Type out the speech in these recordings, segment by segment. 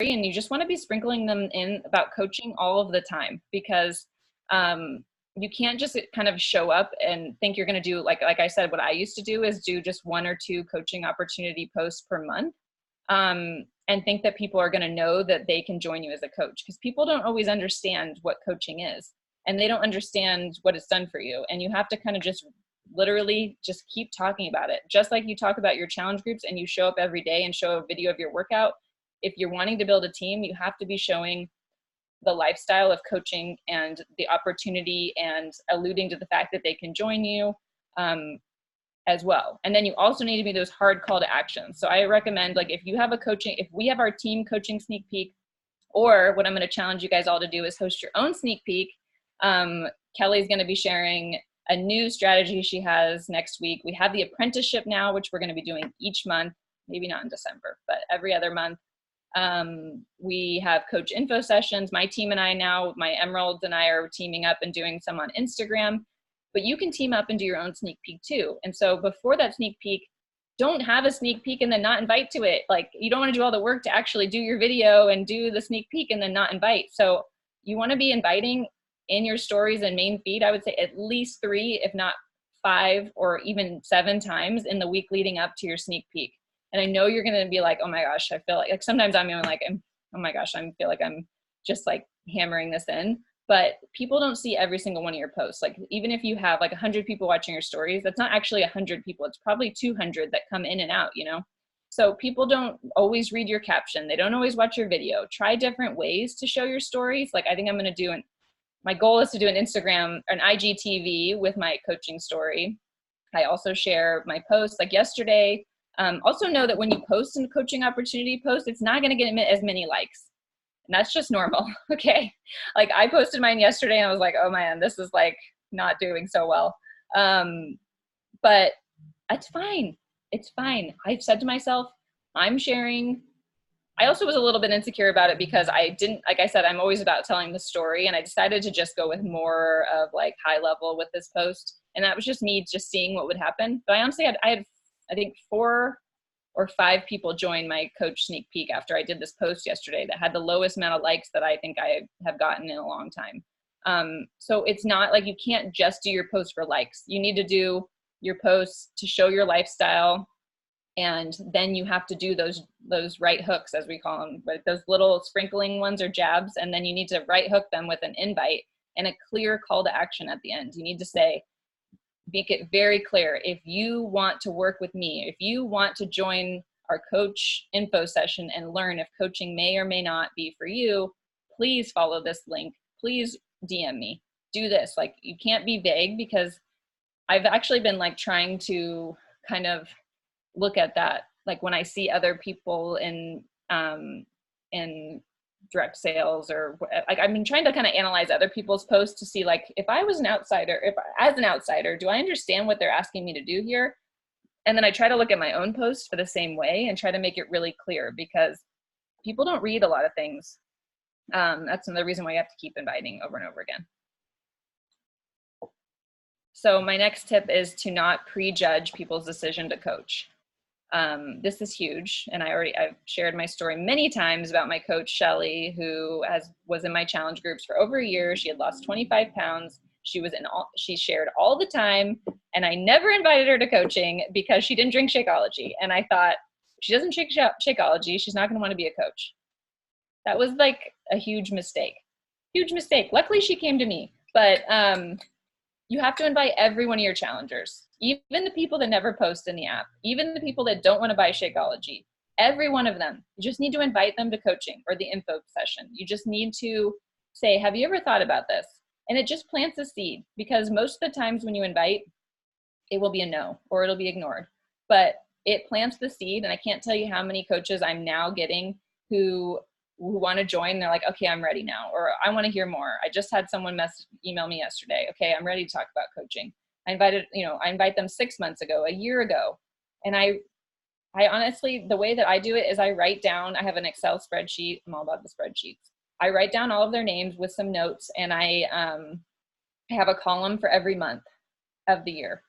and you just want to be sprinkling them in about coaching all of the time, because you can't just kind of show up and think you're going to do, like I said, what I used to do is do just 1 or 2 coaching opportunity posts per month, and think that people are going to know that they can join you as a coach, because people don't always understand what coaching is, and they don't understand what it's done for you. And you have to kind of just literally just keep talking about it. Just like you talk about your challenge groups and you show up every day and show a video of your workout, if you're wanting to build a team, you have to be showing the lifestyle of coaching and the opportunity, and alluding to the fact that they can join you as well. And then you also need to be those hard call to action. So I recommend, like, if we have our team coaching sneak peek, or what I'm going to challenge you guys all to do is host your own sneak peek. Kelly's going to be sharing a new strategy she has next week. We have the apprenticeship now, which we're going to be doing each month, maybe not in December, but every other month. We have coach info sessions. My team and I now, my Emeralds and I are teaming up and doing some on Instagram, but you can team up and do your own sneak peek too. And so before that sneak peek, don't have a sneak peek and then not invite to it. Like, you don't want to do all the work to actually do your video and do the sneak peek and then not invite. So you want to be inviting in your stories and main feed, I would say at least 3, if not 5 or even 7 times in the week leading up to your sneak peek. And I know you're going to be like, oh my gosh, I feel like sometimes I'm even like, oh my gosh, I feel like I'm just like hammering this in. But people don't see every single one of your posts. Like, even if you have like 100 people watching your stories, that's not actually 100 people. It's probably 200 that come in and out, you know? So people don't always read your caption. They don't always watch your video. Try different ways to show your stories. Like, I think I'm going to do my goal is to do an Instagram, an IGTV with my coaching story. I also share my posts like yesterday. Also know that when you post a coaching opportunity post, it's not going to get as many likes. And that's just normal. Okay. Like, I posted mine yesterday and I was like, oh man, this is like not doing so well. But it's fine. It's fine. I've said to myself, I'm sharing. I also was a little bit insecure about it because I didn't, like I said, I'm always about telling the story, and I decided to just go with more of like high level with this post. And that was just me just seeing what would happen. But I honestly had, I think 4 or 5 people join my coach sneak peek after I did this post yesterday that had the lowest amount of likes that I think I have gotten in a long time. So it's not like you can't just do your post for likes. You need to do your posts to show your lifestyle. And then you have to do those right hooks, as we call them, but those little sprinkling ones or jabs. And then you need to right hook them with an invite and a clear call to action at the end. You need to say, make it very clear. If you want to work with me, if you want to join our coach info session and learn if coaching may or may not be for you, please follow this link. Please DM me. Do this. Like, you can't be vague, because I've actually been like trying to kind of look at that. Like, when I see other people in direct sales, or like, I've been trying to kind of analyze other people's posts to see, like, if I was an outsider, as an outsider, do I understand what they're asking me to do here? And then I try to look at my own posts for the same way and try to make it really clear, because people don't read a lot of things. That's another reason why you have to keep inviting over and over again. So my next tip is to not prejudge people's decision to coach. This is huge, and I've shared my story many times about my coach, Shelly, who was in my challenge groups for over a year. She had lost 25 pounds. She shared all the time, and I never invited her to coaching because she didn't drink Shakeology. And I thought, if she doesn't drink Shakeology, she's not going to want to be a coach. That was like a huge mistake. Huge mistake. Luckily, she came to me, but you have to invite every one of your challengers, even the people that never post in the app, even the people that don't want to buy Shakeology, every one of them. You just need to invite them to coaching or the info session. You just need to say, have you ever thought about this? And it just plants a seed, because most of the times when you invite, it will be a no, or it'll be ignored. But it plants the seed, and I can't tell you how many coaches I'm now getting who want to join. They're like, okay, I'm ready now, or I want to hear more. I just had someone email me yesterday. Okay, I'm ready to talk about coaching. I invite them 6 months ago, a year ago. And I honestly, the way that I do it is I write down, I have an Excel spreadsheet. I'm all about the spreadsheets. I write down all of their names with some notes, and I have a column for every month of the year.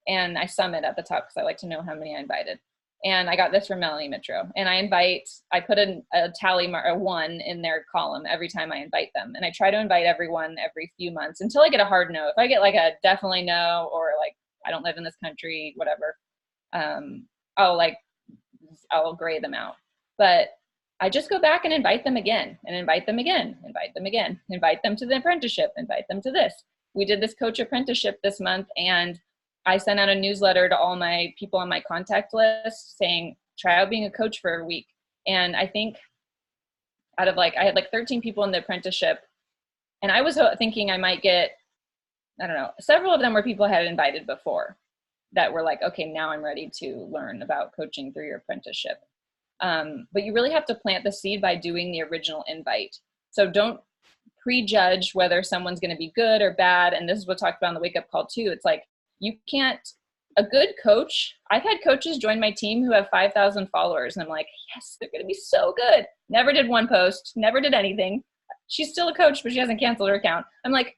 And I sum it at the top because I like to know how many I invited. And I got this from Melanie Mitro. And I put a a 1 in their column every time I invite them. And I try to invite everyone every few months until I get a hard no. If I get like a definitely no, or like, I don't live in this country, whatever, I'll gray them out. But I just go back and invite them again, and invite them again, invite them again, invite them to the apprenticeship, invite them to this. We did this coach apprenticeship this month, and I sent out a newsletter to all my people on my contact list saying, try out being a coach for a week. And I think I had like 13 people in the apprenticeship, and I was thinking I might get, I don't know, several of them were people I had invited before that were like, okay, now I'm ready to learn about coaching through your apprenticeship. But you really have to plant the seed by doing the original invite. So don't prejudge whether someone's going to be good or bad. And this is what talked about on the wake up call too. It's like, you can't, a good coach, I've had coaches join my team who have 5,000 followers. And I'm like, yes, they're going to be so good. Never did one post, never did anything. She's still a coach, but she hasn't canceled her account. I'm like,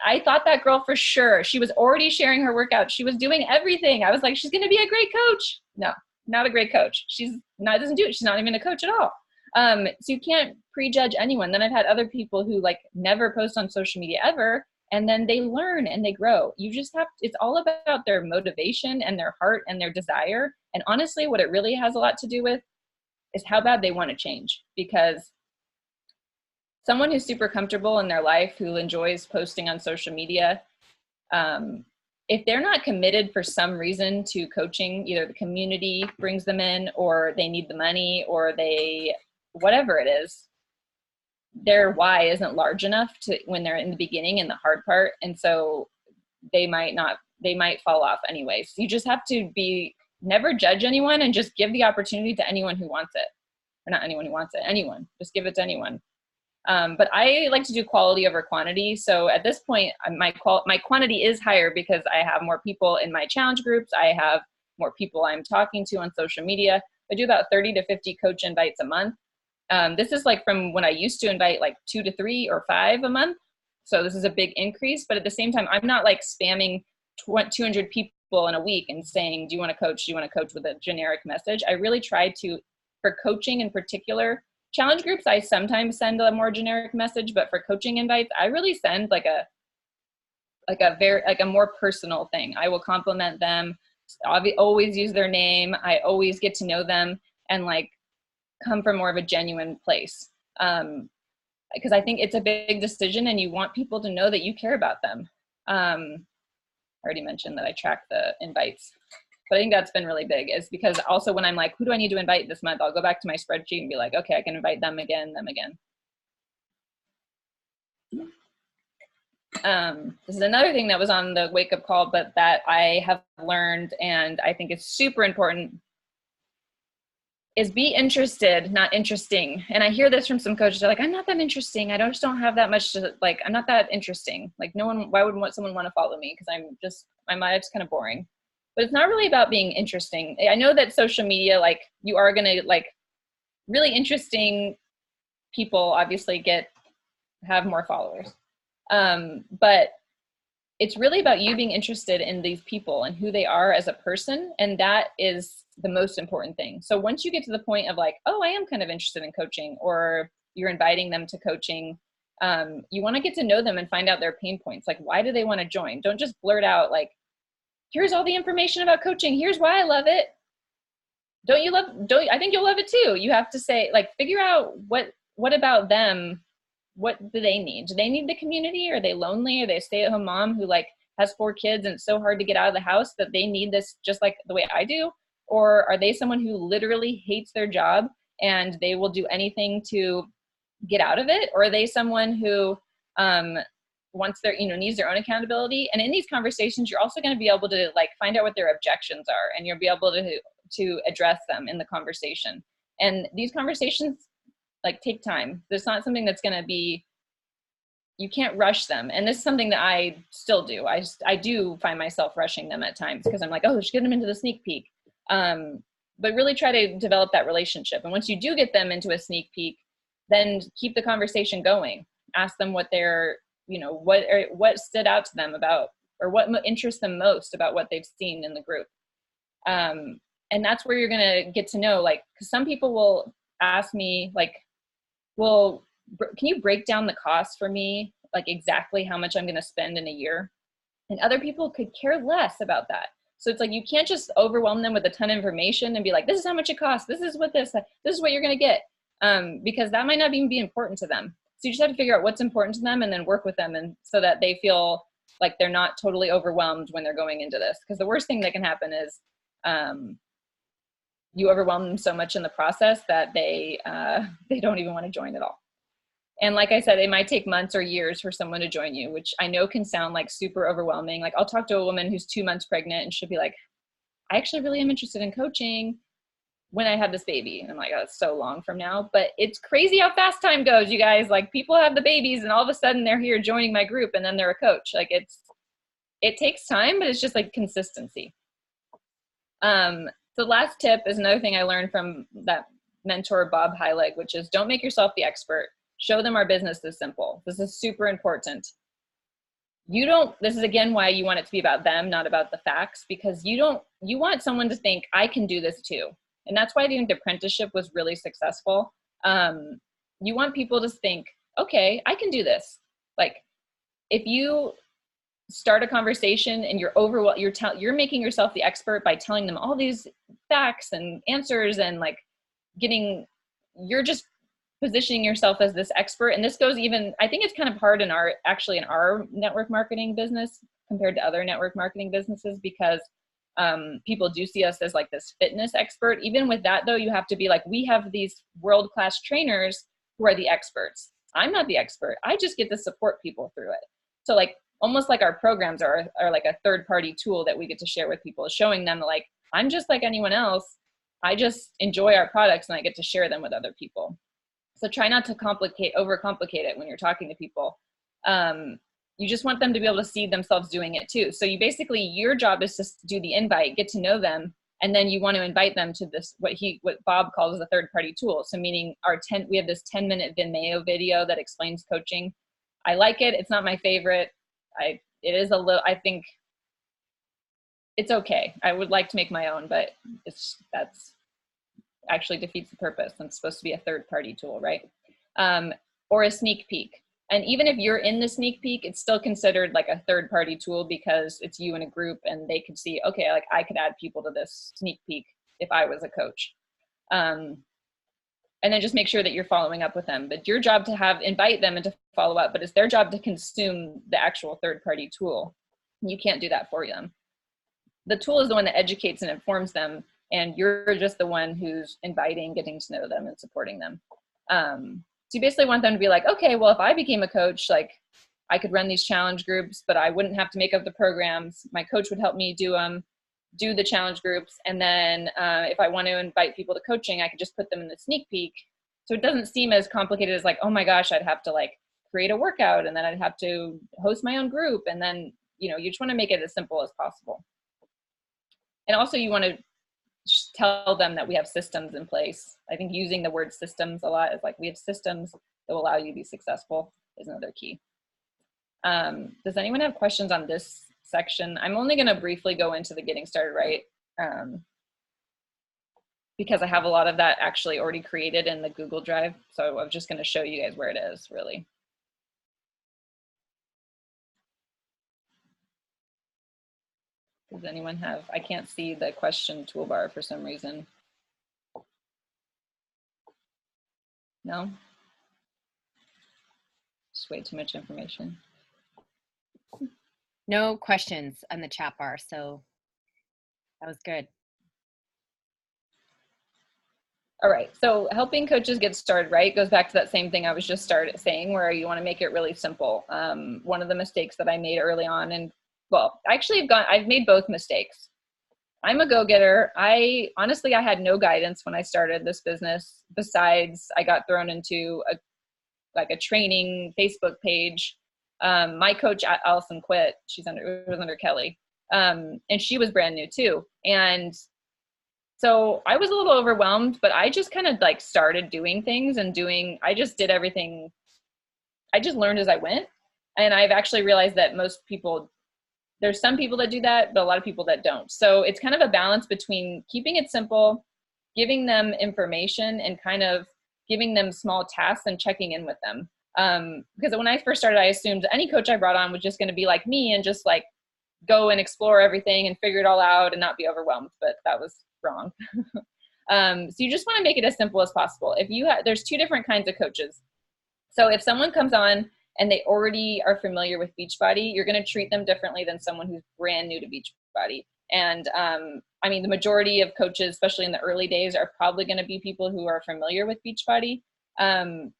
I thought that girl for sure. She was already sharing her workout. She was doing everything. I was like, she's going to be a great coach. No, not a great coach. Doesn't do it. She's not even a coach at all. So you can't prejudge anyone. Then I've had other people who like never post on social media ever, and then they learn and they grow. You just it's all about their motivation and their heart and their desire. And honestly, what it really has a lot to do with is how bad they want to change. Because someone who's super comfortable in their life, who enjoys posting on social media, if they're not committed for some reason to coaching, either the community brings them in, or they need the money, or whatever it is, their why isn't large enough to when they're in the beginning and the hard part. And so they might fall off anyways. You just have to never judge anyone, and just give the opportunity to anyone who wants it. Or not anyone who wants it, anyone. Just give it to anyone. But I like to do quality over quantity. So at this point, my quantity is higher because I have more people in my challenge groups. I have more people I'm talking to on social media. I do about 30 to 50 coach invites a month. This is like from when I used to invite like 2 to 3 or 5 a month. So this is a big increase, but at the same time, I'm not like spamming 200 people in a week and saying, do you want to coach? Do you want to coach, with a generic message? I really try to, for coaching in particular, challenge groups, I sometimes send a more generic message, but for coaching invites, I really send like a more personal thing. I will compliment them, always use their name. I always get to know them and like come from more of a genuine place. Because I think it's a big decision, and you want people to know that you care about them. I already mentioned that I track the invites. But I think that's been really big, is because also when I'm like, who do I need to invite this month? I'll go back to my spreadsheet and be like, okay, I can invite them again. This is another thing that was on the wake up call, but that I have learned, and I think is super important, is be interested, not interesting. And I hear this from some coaches. They're like, I'm not that interesting. I just don't have that much to, like, I'm not that interesting. Like, why would someone want to follow me? Because my life's kind of boring. But it's not really about being interesting. I know that social media, like, you are going to, like, really interesting people obviously have more followers. But it's really about you being interested in these people and who they are as a person. And that is the most important thing. So once you get to the point of like, oh, I am kind of interested in coaching, or you're inviting them to coaching, you want to get to know them and find out their pain points. Like, why do they want to join? Don't just blurt out like, here's all the information about coaching. Here's why I love it. I think you'll love it too. You have to say, like, figure out what about them. What do they need? Do they need the community? Are they lonely? Are they a stay-at-home mom who like has 4 kids and it's so hard to get out of the house that they need this just like the way I do? Or are they someone who literally hates their job and they will do anything to get out of it? Or are they someone who needs their own accountability? And in these conversations, you're also going to be able to like find out what their objections are, and you'll be able to address them in the conversation. And these conversations like take time. There's not something that's going to be, you can't rush them. And this is something that I still do. I do find myself rushing them at times because I'm like, oh, just get them into the sneak peek. But really try to develop that relationship. And once you do get them into a sneak peek, then keep the conversation going. Ask them what they're, what stood out to them about, or what interests them most about what they've seen in the group. And that's where you're going to get to know, like, because some people will ask me, like, well, can you break down the cost for me, like exactly how much I'm going to spend in a year? And other people could care less about that. So it's like, you can't just overwhelm them with a ton of information and be like, this is how much it costs. This is what this is what you're going to get. Because that might not even be important to them. So you just have to figure out what's important to them and then work with them, and so that they feel like they're not totally overwhelmed when they're going into this. Because the worst thing that can happen is you overwhelm them so much in the process that they don't even want to join at all. And like I said, it might take months or years for someone to join you, which I know can sound like super overwhelming. Like, I'll talk to a woman who's 2 months pregnant and she'll be like, I actually really am interested in coaching when I have this baby. And I'm like, oh, that's so long from now. But it's crazy how fast time goes, you guys. Like, people have the babies and all of a sudden they're here joining my group and then they're a coach. Like, it takes time, but it's just like consistency. The last tip is another thing I learned from that mentor, Bob Heilig, which is don't make yourself the expert. Show them our business is simple. This is super important. This is again why you want it to be about them, not about the facts, because you want someone to think, I can do this too. And that's why I think the apprenticeship was really successful. You want people to think, okay, I can do this. Like, if you start a conversation and you're making yourself the expert by telling them all these facts and answers, and like you're just positioning yourself as this expert. And this goes even, I think it's kind of hard in our network marketing business compared to other network marketing businesses, because people do see us as like this fitness expert. Even with that though, you have to be like, we have these world-class trainers who are the experts. I'm not the expert. I just get to support people through it. So like, almost like our programs are like a third-party tool that we get to share with people, showing them like, I'm just like anyone else. I just enjoy our products and I get to share them with other people. So try not to overcomplicate it when you're talking to people. You just want them to be able to see themselves doing it too. So your job is to do the invite, get to know them, and then you want to invite them to this, what Bob calls a third-party tool. So meaning we have this 10-minute Vimeo video that explains coaching. I like it. It's not my favorite. I think it's okay. I would like to make my own, but that's actually defeats the purpose. It's supposed to be a third-party tool, right? Or a sneak peek. And even if you're in the sneak peek, it's still considered like a third-party tool, because it's you in a group and they could see, okay, like I could add people to this sneak peek if I was a coach. And then just make sure that you're following up with them. But your job to invite them and to follow up, but it's their job to consume the actual third-party tool. You can't do that for them. The tool is the one that educates and informs them, and you're just the one who's inviting, getting to know them, and supporting them. So you basically want them to be like, okay, well, if I became a coach, like I could run these challenge groups, but I wouldn't have to make up the programs. My coach would help me do the challenge groups. And then if I want to invite people to coaching, I could just put them in the sneak peek. So it doesn't seem as complicated as like, oh my gosh, I'd have to like create a workout, and then I'd have to host my own group. And then, you just want to make it as simple as possible. And also you want to tell them that we have systems in place. I think using the word systems a lot is like, we have systems that will allow you to be successful is another key. Does anyone have questions on this section? I'm only going to briefly go into the getting started right, because I have a lot of that actually already created in the Google Drive. So I'm just going to show you guys where it is really. Does anyone have, I can't see the question toolbar for some reason. No? Just way too much information. No questions on the chat bar, so that was good. All right, so helping coaches get started right goes back to that same thing I was just saying, where you want to make it really simple. One of the mistakes that I made early on, and well, actually I've made both mistakes. I'm a go-getter. I had no guidance when I started this business. Besides, I got thrown into a training Facebook page. My coach, Allison, quit. It was under Kelly. And she was brand new too. And so I was a little overwhelmed, but I just kind of like started doing things I just did everything. I just learned as I went. And I've actually realized that most people There's some people that do that, but a lot of people that don't. So it's kind of a balance between keeping it simple, giving them information, and kind of giving them small tasks and checking in with them. Because when I first started, I assumed any coach I brought on was just going to be like me and just like go and explore everything and figure it all out and not be overwhelmed. But that was wrong. So you just want to make it as simple as possible. If you there's two different kinds of coaches. So if someone comes on and they already are familiar with Beachbody, you're going to treat them differently than someone who's brand new to Beachbody. And I mean, the majority of coaches, especially in the early days, are probably going to be people who are familiar with Beachbody. And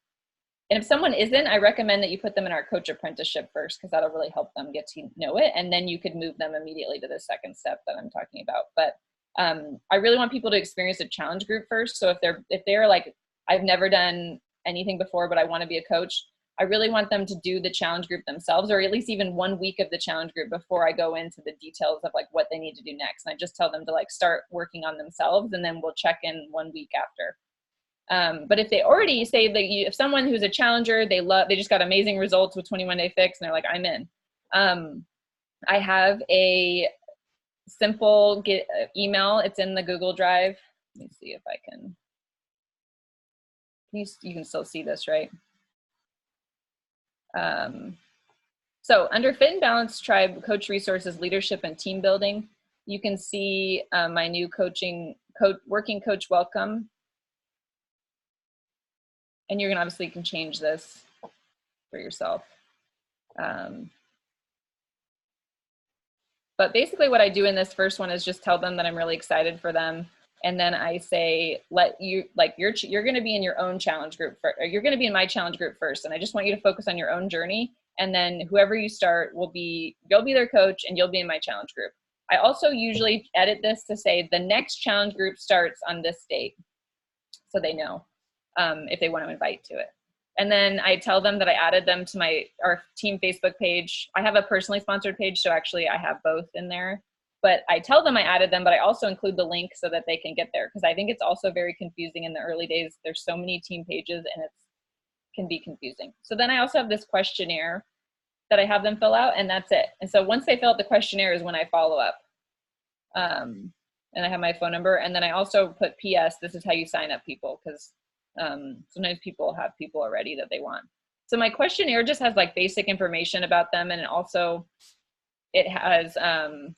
if someone isn't, I recommend that you put them in our coach apprenticeship first, because that'll really help them get to know it. And then you could move them immediately to the second step that I'm talking about. But I really want people to experience a challenge group first. So if they're like, I've never done anything before, but I want to be a coach, I really want them to do the challenge group themselves, or at least even 1 week of the challenge group before I go into the details of like what they need to do next. And I just tell them to like start working on themselves, and then we'll check in 1 week after. But if they already say that if someone who's a challenger, they just got amazing results with 21 Day Fix, and they're like, I'm in. I have a simple email. It's in the Google Drive. Let me see if I can. You can still see this, right? So under Fit and Balance Tribe, Coach Resources, Leadership, and Team Building, you can see my new working coach welcome. And you're gonna obviously can change this for yourself. But basically what I do in this first one is just tell them that I'm really excited for them. And then I say, you're going to be in your own challenge group, or you're going to be in my challenge group first. And I just want you to focus on your own journey. And then whoever you start you'll be their coach, and you'll be in my challenge group. I also usually edit this to say the next challenge group starts on this date, so they know if they want to invite to it. And then I tell them that I added them to our team Facebook page. I have a personally sponsored page, so actually I have both in there. But I tell them I added them, but I also include the link so that they can get there, because I think it's also very confusing in the early days. There's so many team pages, and it can be confusing. So then I also have this questionnaire that I have them fill out, and that's it. And so once they fill out the questionnaire is when I follow up. And I have my phone number. And then I also put PS, this is how you sign up people, because sometimes people have people already that they want. So my questionnaire just has like basic information about them. And also it has, I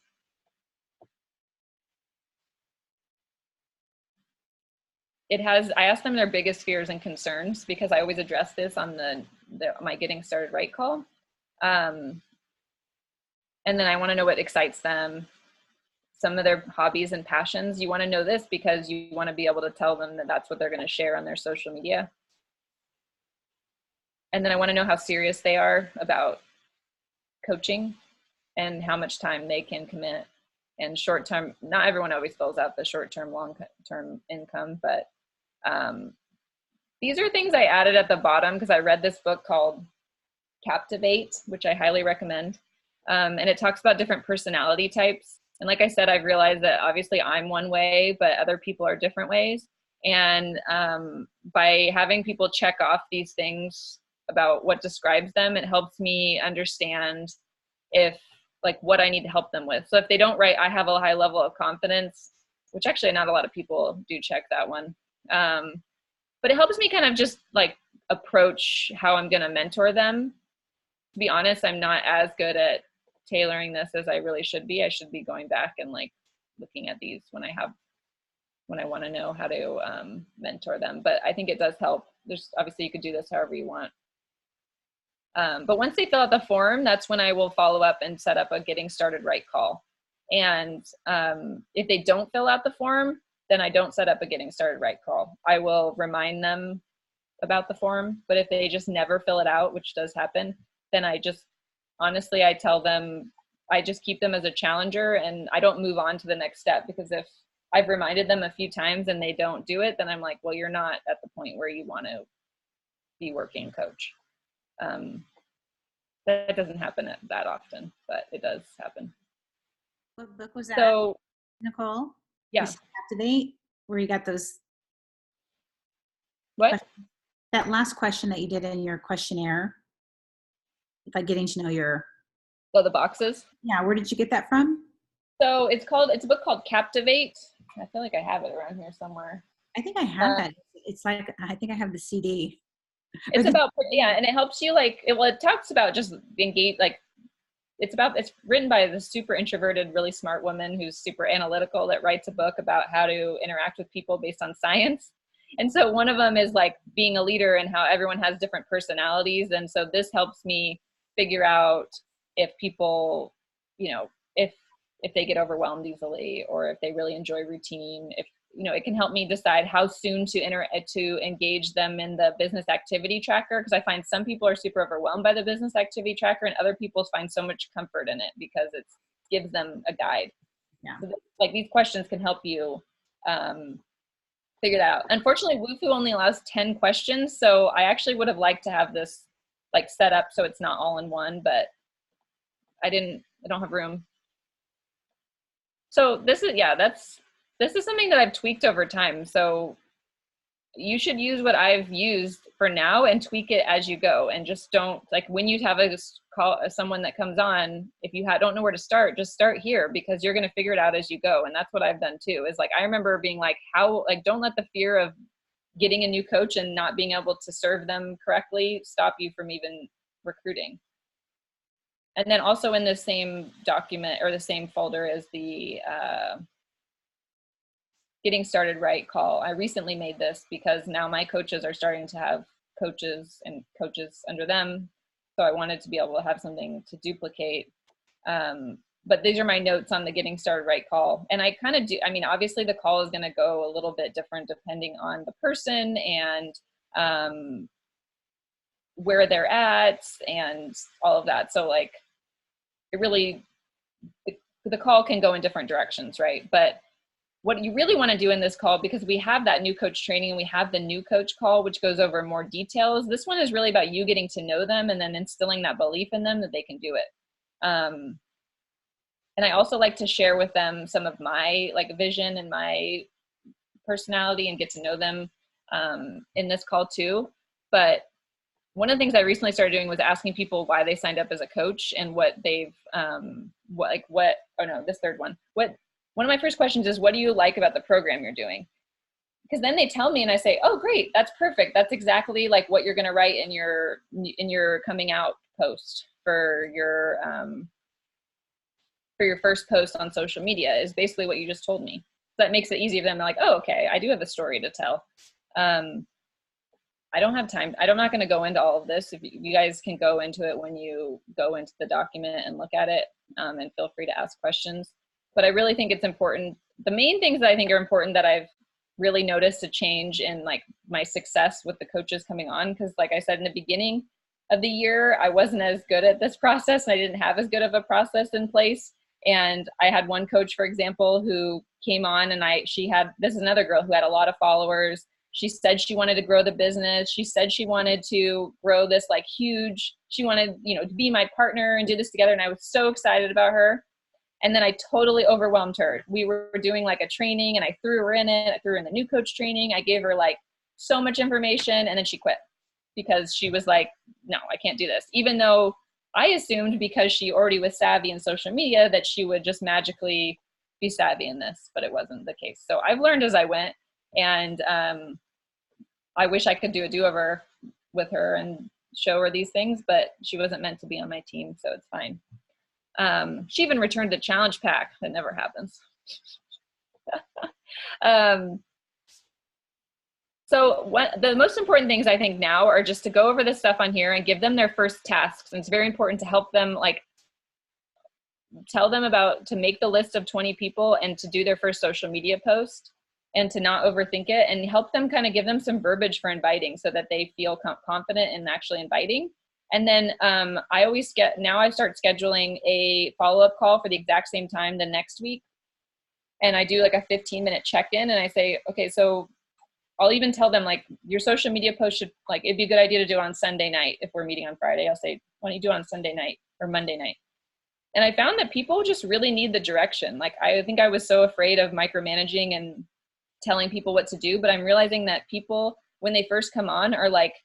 asked them their biggest fears and concerns, because I always address this on my Getting Started Right call. And then I want to know what excites them, some of their hobbies and passions. You want to know this because you want to be able to tell them that that's what they're going to share on their social media. And then I want to know how serious they are about coaching and how much time they can commit. And short-term, not everyone always fills out the short-term, long-term income, but these are things I added at the bottom because I read this book called Captivate, which I highly recommend. And it talks about different personality types. And like I said, I've realized that obviously I'm one way, but other people are different ways. And by having people check off these things about what describes them, it helps me understand what I need to help them with. So if they don't write, I have a high level of confidence, which actually not a lot of people do check that one. But it helps me kind of just like approach how I'm going to mentor them. To be honest, I'm not as good at tailoring this as I really should be. I should be going back and like looking at these when I want to know how to mentor them. But I think it does help. There's obviously you could do this however you want. But once they fill out the form, that's when I will follow up and set up a Getting Started Right call. And if they don't fill out the form, then I don't set up a Getting Started Right call. I will remind them about the form, but if they just never fill it out, which does happen, then I tell them, I just keep them as a challenger and I don't move on to the next step, because if I've reminded them a few times and they don't do it, then I'm like, well, you're not at the point where you want to be working coach. That doesn't happen that often, but it does happen. What book was that, so, Nicole? Yeah. Captivate, where you got those. What? That last question that you did in your questionnaire, by getting to know your. Oh, the boxes. Yeah, where did you get that from? So it's a book called Captivate. I feel like I have it around here somewhere. I think I have Um, that. It's like, I think I have the CD. Or it's the, about, yeah, and it helps you it talks about just engage, it's written by this super introverted, really smart woman who's super analytical that writes a book about how to interact with people based on science. And so one of them is like being a leader and how everyone has different personalities. And so this helps me figure out if people, you know, if they get overwhelmed easily, or if they really enjoy routine, if, you know, it can help me decide how soon to engage them in the business activity tracker. Because I find some people are super overwhelmed by the business activity tracker, and other people find so much comfort in it because it gives them a guide. Yeah. So like these questions can help you figure that out. Unfortunately, Wufoo only allows 10 questions, so I actually would have liked to have this like set up so it's not all in one, but I don't have room. So this is something that I've tweaked over time. So you should use what I've used for now and tweak it as you go. And just don't, like, when you have a call someone that comes on, if you don't know where to start, just start here, because you're going to figure it out as you go. And that's what I've done too, is like, I remember being like, don't let the fear of getting a new coach and not being able to serve them correctly stop you from even recruiting. And then also in the same document or the same folder is the getting started right call. I recently made this because now my coaches are starting to have coaches and coaches under them. So I wanted to be able to have something to duplicate. But these are my notes on the getting started right call. And I kind of do, I mean, obviously the call is going to go a little bit different depending on the person and where they're at and all of that. So like, it really, the call can go in different directions, right? But what you really want to do in this call, because we have that new coach training and we have the new coach call, which goes over more details. This one is really about you getting to know them and then instilling that belief in them that they can do it. And I also like to share with them some of my like vision and my personality and get to know them in this call too. But one of the things I recently started doing was asking people why they signed up as a coach and what they've, this third one. One of my first questions is, what do you like about the program you're doing? Because then they tell me and I say, oh, great, that's perfect. That's exactly like what you're going to write in your coming out post for your first post on social media, is basically what you just told me. So that makes it easy for them. They're like, oh, okay, I do have a story to tell. I don't have time. I'm not going to go into all of this. If you guys can go into it when you go into the document and look at it, and feel free to ask questions. But I really think it's important. The main things that I think are important that I've really noticed a change in like my success with the coaches coming on, because like I said in the beginning of the year, I wasn't as good at this process and I didn't have as good of a process in place. And I had one coach, for example, who came on and this is another girl who had a lot of followers. She said she wanted to grow the business. She said she wanted to grow this like huge, she wanted, to be my partner and do this together. And I was so excited about her. And then I totally overwhelmed her. We were doing like a training and I threw her in it. I threw her in the new coach training. I gave her like so much information and then she quit because she was like, no, I can't do this. Even though I assumed because she already was savvy in social media that she would just magically be savvy in this, but it wasn't the case. So I've learned as I went, and I wish I could do a do-over with her and show her these things, but she wasn't meant to be on my team, so it's fine. She even returned the challenge pack. That never happens. So the most important things I think now are just to go over this stuff on here and give them their first tasks. And it's very important to help them, like, tell them to make the list of 20 people and to do their first social media post and to not overthink it, and help them kind of give them some verbiage for inviting so that they feel confident in actually inviting. And then I start scheduling a follow-up call for the exact same time the next week. And I do like a 15-minute check-in and I say, okay, so I'll even tell them like your social media post should, like, it'd be a good idea to do it on Sunday night. If we're meeting on Friday, I'll say, why don't you do it on Sunday night or Monday night? And I found that people just really need the direction. Like, I think I was so afraid of micromanaging and telling people what to do, but I'm realizing that people, when they first come on, are like,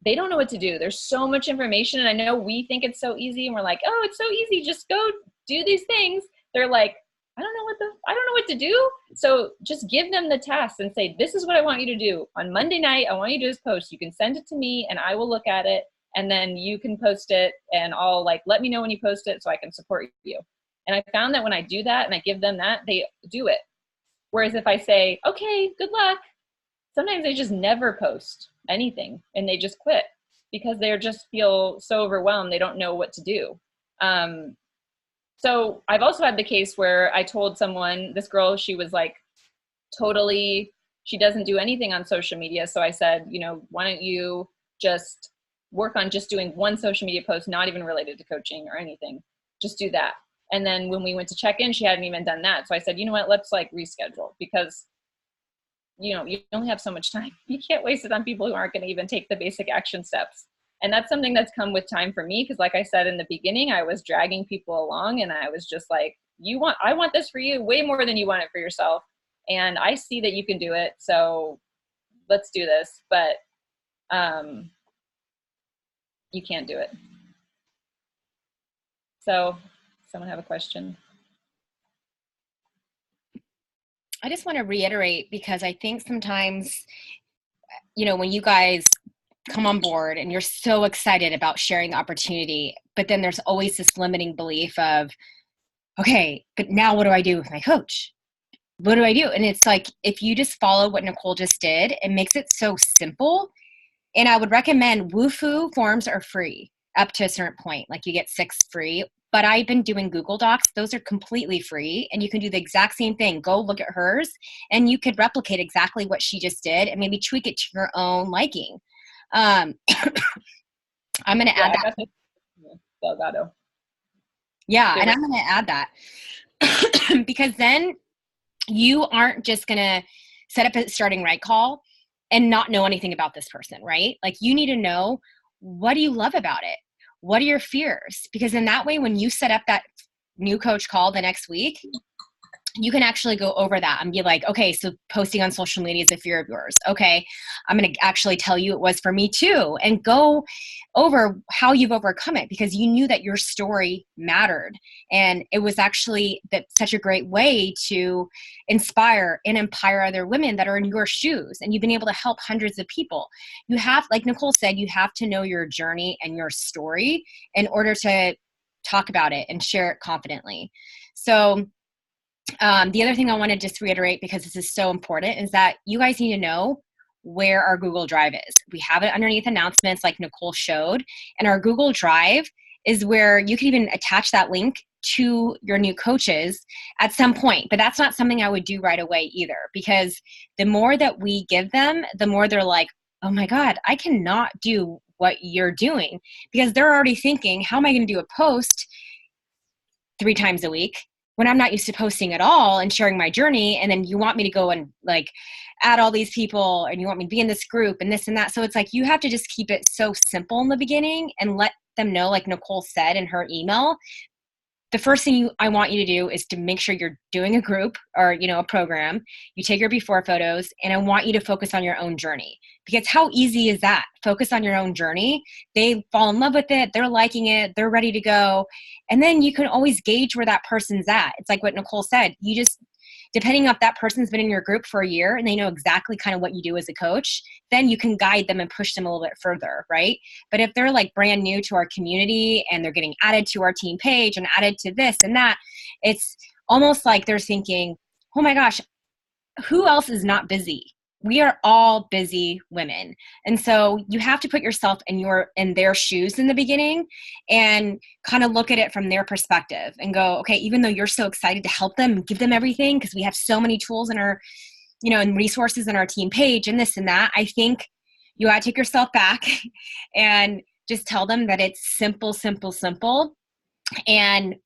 they don't know what to do. There's so much information. And I know we think it's so easy and we're like, oh, it's so easy. Just go do these things. They're like, I don't know what to do. So just give them the task and say, this is what I want you to do. On Monday night, I want you to do this post. You can send it to me and I will look at it. And then you can post it and I'll like, let me know when you post it so I can support you. And I found that when I do that and I give them that, they do it. Whereas if I say, okay, good luck, sometimes they just never post anything and they just quit because they just feel so overwhelmed. They don't know what to do. So I've also had the case where I told someone, this girl, she was like totally, she doesn't do anything on social media. So I said, you know, why don't you just work on just doing one social media post, not even related to coaching or anything. Just do that. And then when we went to check in, she hadn't even done that. So I said, you know what, let's like reschedule because, you know, you only have so much time. You can't waste it on people who aren't going to even take the basic action steps. And that's something that's come with time for me. Cause like I said, in the beginning, I was dragging people along and I was just like, I want this for you way more than you want it for yourself. And I see that you can do it. So let's do this. But, you can't do it. So someone have a question? I just want to reiterate because I think sometimes, you know, when you guys come on board and you're so excited about sharing the opportunity, but then there's always this limiting belief of, okay, but now what do I do with my coach? What do I do? And it's like, if you just follow what Nicole just did, it makes it so simple. And I would recommend Woofu forms are free up to a certain point. Like you get 6 free, but I've been doing Google Docs. Those are completely free and you can do the exact same thing. Go look at hers and you could replicate exactly what she just did and maybe tweak it to your own liking. I'm going to add that. Delgado. Yeah. And I'm going to add that because then you aren't just going to set up a starting right call and not know anything about this person, right? Like you need to know, what do you love about it? What are your fears? Because in that way, when you set up that new coach call the next week, you can actually go over that and be like, okay, so posting on social media is a fear of yours. Okay, I'm going to actually tell you it was for me too, and go over how you've overcome it because you knew that your story mattered. And it was actually such a great way to inspire and empower other women that are in your shoes. And you've been able to help hundreds of people. You have, like Nicole said, you have to know your journey and your story in order to talk about it and share it confidently. So the other thing I want to just reiterate, because this is so important, is that you guys need to know where our Google Drive is. We have it underneath announcements like Nicole showed, and our Google Drive is where you can even attach that link to your new coaches at some point. But that's not something I would do right away either, because the more that we give them, the more they're like, oh my God, I cannot do what you're doing, because they're already thinking, how am I going to do a post 3 times a week when I'm not used to posting at all and sharing my journey? And then you want me to go and like add all these people and you want me to be in this group and this and that. So it's like, you have to just keep it so simple in the beginning and let them know, like Nicole said in her email, the first thing I want you to do is to make sure you're doing a group or, you know, a program. You take your before photos, and I want you to focus on your own journey, because how easy is that? Focus on your own journey. They fall in love with it. They're liking it. They're ready to go. And then you can always gauge where that person's at. It's like what Nicole said. You just, depending if that person's been in your group for a year and they know exactly kind of what you do as a coach, then you can guide them and push them a little bit further, right? But if they're like brand new to our community and they're getting added to our team page and added to this and that, it's almost like they're thinking, oh my gosh, who else is not busy? We are all busy women. And so you have to put yourself in their shoes in the beginning and kind of look at it from their perspective and go, okay, even though you're so excited to help them and give them everything, because we have so many tools in our, you know, and resources in our team page and this and that, I think you got to take yourself back and just tell them that it's simple, simple, simple. And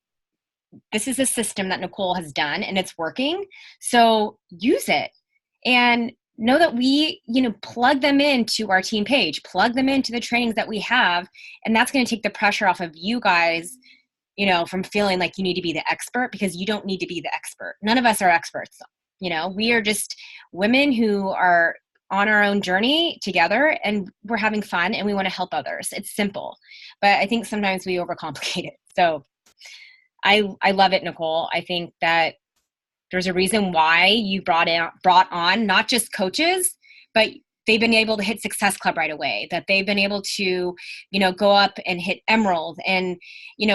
this is a system that Nicole has done and it's working. So use it. And know that we, you know, plug them into our team page, plug them into the trainings that we have. And that's going to take the pressure off of you guys, you know, from feeling like you need to be the expert, because you don't need to be the expert. None of us are experts. You know, we are just women who are on our own journey together and we're having fun and we want to help others. It's simple, but I think sometimes we overcomplicate it. So I love it, Nicole. I think that there's a reason why you brought on not just coaches, but they've been able to hit Success Club right away, that they've been able to, go up and hit Emerald. And,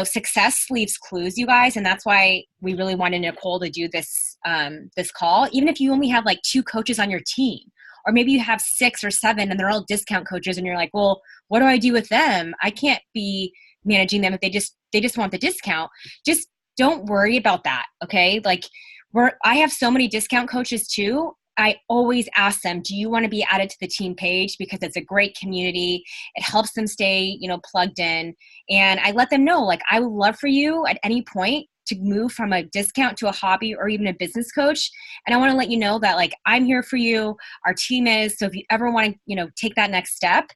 success leaves clues, you guys. And that's why we really wanted Nicole to do this, this call. Even if you only have like 2 coaches on your team, or maybe you have 6 or 7 and they're all discount coaches and you're like, well, what do I do with them? I can't be managing them if they just want the discount. Just don't worry about that. Okay. Like I have so many discount coaches too. I always ask them, do you want to be added to the team page? Because it's a great community. It helps them stay, plugged in. And I let them know, like, I would love for you at any point to move from a discount to a hobby or even a business coach. And I want to let you know that, like, I'm here for you. Our team is. So if you ever want to, take that next step,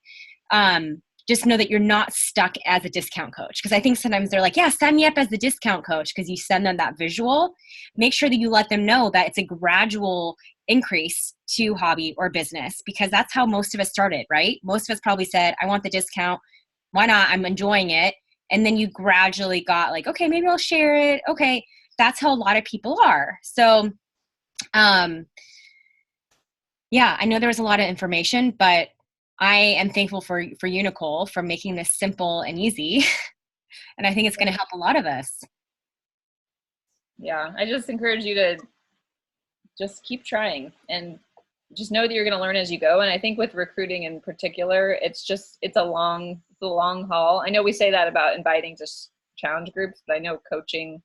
just know that you're not stuck as a discount coach. Because I think sometimes they're like, yeah, sign me up as the discount coach, because you send them that visual. Make sure that you let them know that it's a gradual increase to hobby or business, because that's how most of us started, right? Most of us probably said, I want the discount. Why not? I'm enjoying it. And then you gradually got like, okay, maybe I'll share it. Okay. That's how a lot of people are. So, yeah, I know there was a lot of information, but I am thankful for you, Nicole, for making this simple and easy. And I think it's going to help a lot of us. Yeah. I just encourage you to just keep trying and just know that you're going to learn as you go. And I think with recruiting in particular, it's a long haul. I know we say that about inviting just challenge groups, but I know coaching,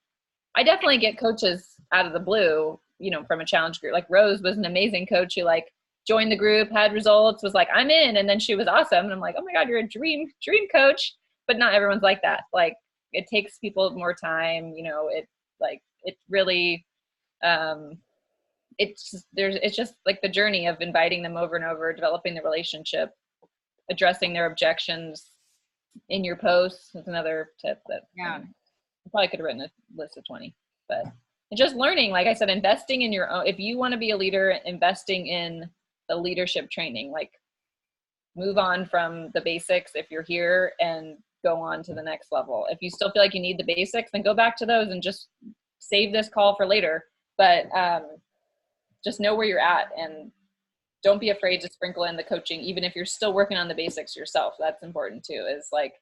I definitely get coaches out of the blue, from a challenge group. Like Rose was an amazing coach who like joined the group, had results, was like, I'm in. And then she was awesome. And I'm like, oh my God, you're a dream coach. But not everyone's like that. Like it takes people more time, it really, it's just like the journey of inviting them over and over, developing the relationship, addressing their objections in your posts. That's another tip that I probably could have written a list of 20, but just learning, like I said, investing in your own. If you want to be a leader, investing in the leadership training, like move on from the basics if you're here and go on to the next level. If you still feel like you need the basics, then go back to those and just save this call for later. But just know where you're at and don't be afraid to sprinkle in the coaching, even if you're still working on the basics yourself. That's important too, is like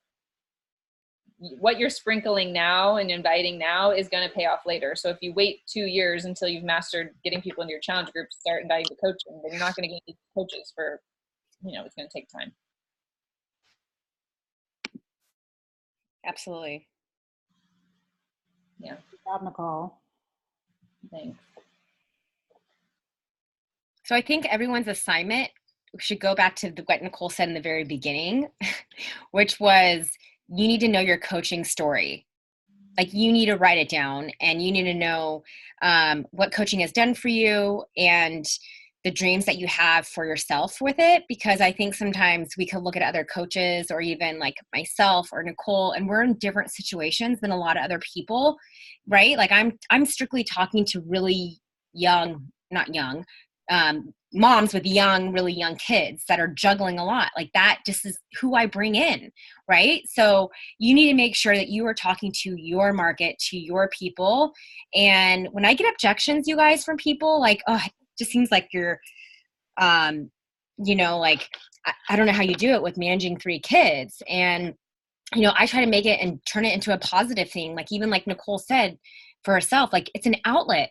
what you're sprinkling now and inviting now is going to pay off later. So if you wait 2 years until you've mastered getting people into your challenge group to start inviting the coaching, then you're not going to get coaches for, it's going to take time. Absolutely. Yeah. Good job, Nicole. Thanks. So I think everyone's assignment should go back to what Nicole said in the very beginning, which was you need to know your coaching story. Like you need to write it down and you need to know what coaching has done for you and the dreams that you have for yourself with it. Because I think sometimes we could look at other coaches or even like myself or Nicole, and we're in different situations than a lot of other people, right? Like I'm strictly talking to really not young, moms with really young kids that are juggling a lot. Like that just is who I bring in, right? So you need to make sure that you are talking to your market, to your people. And when I get objections, you guys, from people like, oh, it just seems like you're, like, I don't know how you do it with managing 3 kids. And, I try to make it and turn it into a positive thing. Like even like Nicole said for herself, like it's an outlet.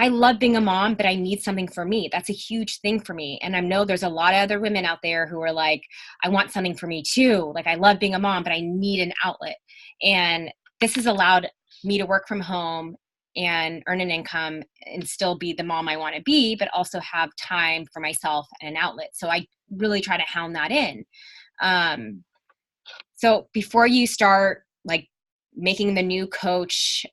I love being a mom, but I need something for me. That's a huge thing for me. And I know there's a lot of other women out there who are like, I want something for me too. Like I love being a mom, but I need an outlet. And this has allowed me to work from home and earn an income and still be the mom I want to be, but also have time for myself and an outlet. So I really try to hound that in. So before you start like making the new coach,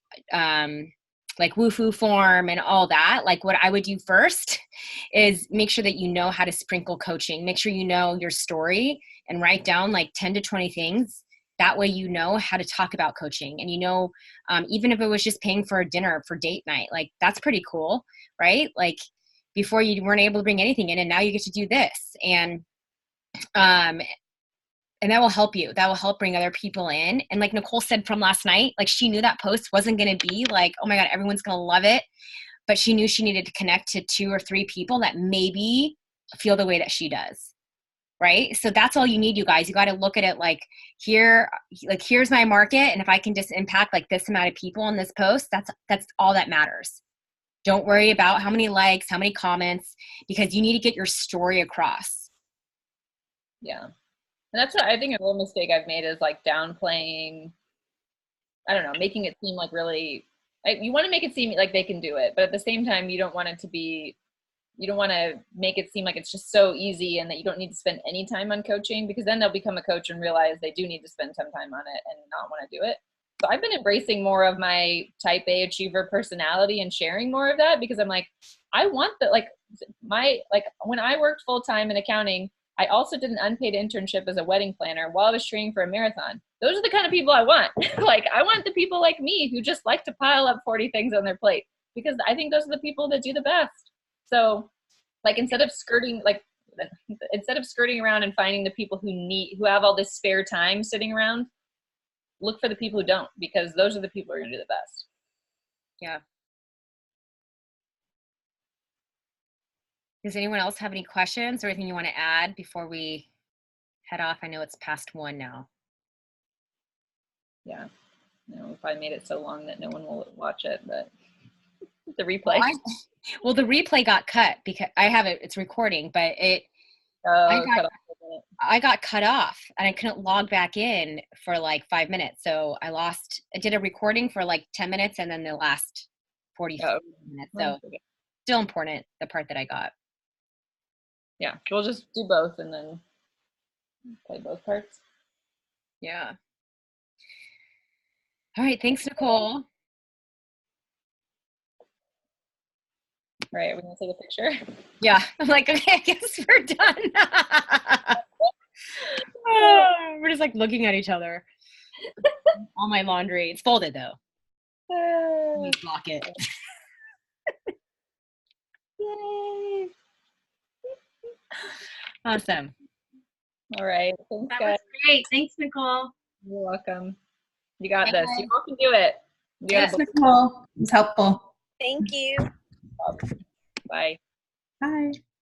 like woohoo form and all that, like what I would do first is make sure that you know how to sprinkle coaching. Make sure you know your story and write down like 10 to 20 things. That way you know how to talk about coaching. And even if it was just paying for a dinner for date night, like that's pretty cool, right? Like before you weren't able to bring anything in, and now you get to do this. And that will help you. That will help bring other people in. And like Nicole said from last night, like she knew that post wasn't going to be like, oh my God, everyone's going to love it. But she knew she needed to connect to 2 or 3 people that maybe feel the way that she does. Right. So that's all you need, you guys. You got to look at it like here's my market. And if I can just impact like this amount of people on this post, that's all that matters. Don't worry about how many likes, how many comments, because you need to get your story across. Yeah. And that's what I think a real mistake I've made is like downplaying, I don't know, making it seem like really, you want to make it seem like they can do it, but at the same time, you don't want it to be, you don't want to make it seem like it's just so easy and that you don't need to spend any time on coaching, because then they'll become a coach and realize they do need to spend some time on it and not want to do it. So I've been embracing more of my type A achiever personality and sharing more of that, because I'm like, I want that, like when I worked full time in accounting, I also did an unpaid internship as a wedding planner while I was training for a marathon. Those are the kind of people I want. Like, I want the people like me who just like to pile up 40 things on their plate, because I think those are the people that do the best. So like, instead of skirting around and finding the people who have all this spare time sitting around, look for the people who don't, because those are the people who are going to do the best. Yeah. Does anyone else have any questions or anything you want to add before we head off? I know it's past 1 now. Yeah. We probably made it so long that no one will watch it, but the replay. Well, the replay got cut because I have it. It's recording, but I got cut off and I couldn't log back in for like 5 minutes. So I did a recording for like 10 minutes and then the last 40 minutes. So still important, the part that I got. Yeah, we'll just do both and then play both parts. Yeah. All right. Thanks, Nicole. All right, are we gonna take a picture? Yeah. I'm like, okay, I guess we're done. We're just like looking at each other. All my laundry. It's folded though. Let me block it. Yay. Awesome. All right. Thanks, That guys. was great. Thanks, Nicole. You're welcome. You got this. You all can do it. Yes, Nicole. It was helpful. Thank you. Bye. Bye.